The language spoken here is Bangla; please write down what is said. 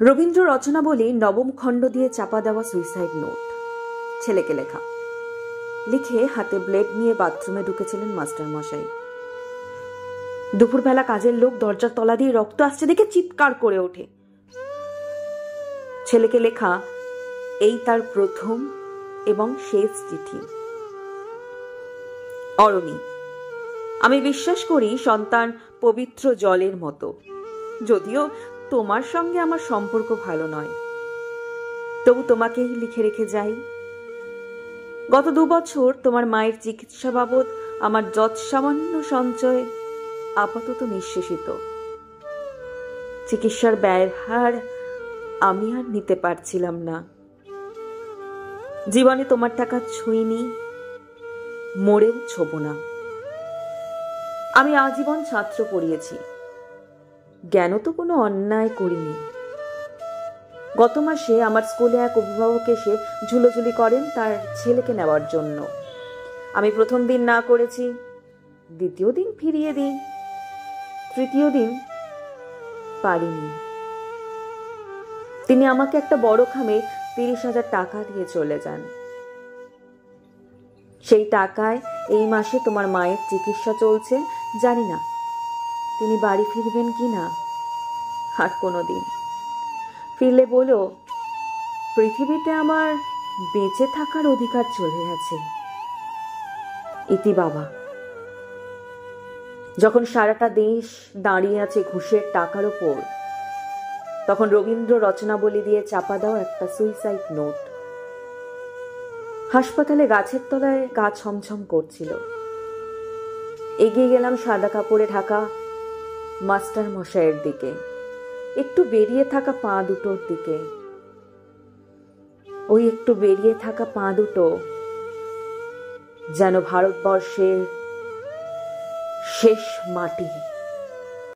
রবীন্দ্র রচনাবলী নবম খণ্ড দিয়ে চাপা দেওয়া সুইসাইড নোট, ছেলেকে লেখা। লিখে হাতে ব্লেড নিয়ে বাথরুমে ঢুকেছিলেন মাস্টার মশাই। দুপুরবেলা কাজের লোক দরজার তলা দিয়ে রক্ত আসছে দেখে চিৎকার করে ওঠে। ছেলেকে লেখা এই তার প্রথম এবং শেষ চিঠি। অরণি, আমি বিশ্বাস করি সন্তান পবিত্র জলের মতো, যদিও তোমার সঙ্গে আমার সম্পর্ক ভালো নয়, তবু তোমাকেই লিখে রেখে যাই। গত 2 বছর তোমার মায়ের চিকিৎসা বাবদ আমার যৎসামান্য সঞ্চয় আপাতত নিঃশেষিত। চিকিৎসার ব্যয়ের হার আমি আর নিতে পারছিলাম না। জীবনে তোমার টাকা ছুঁইনি, মরেও ছোব না। আমি আজীবন ছাত্র পড়িয়েছি, জ্ঞান তো কোনো অন্যায় করিনি। গত মাসে আমার স্কুলে এক অভিভাবক এসে ঝুলোঝুলি করেন তার ছেলেকে নেওয়ার জন্য। আমি প্রথম দিন না করেছি, দ্বিতীয় দিন ফিরিয়ে দিই, তৃতীয় দিন পারিনি। তিনি আমাকে একটা বড় খামে 30,000 টাকা দিয়ে চলে যান। সেই টাকায় এই মাসে তোমার মায়ের চিকিৎসা চলছে। জানি না তিনি বাড়ি ফিরবেন কি না, আর কোনোদিন ফিরলে বলো পৃথিবীতে আমার বেঁচে থাকার অধিকার চলে গেছে। ইতি বাবা। যখন সারাটা দেশ দাঁড়িয়ে আছে ঘুষের টাকার ওপর, তখন রবীন্দ্র রচনাবলী দিয়ে চাপা দাও একটা সুইসাইড নোট। হাসপাতালে গাছের তলায় গা ছমছম করছিল। এগিয়ে গেলাম সাদা কাপড়ে ঢাকা মাস্টার মশাইয়ের দিকে, একটু বেরিয়ে থাকা পা দুটোর দিকে। ওই একটু বেরিয়ে থাকা পা দুটো যেন ভারতবর্ষের শেষ মাটি।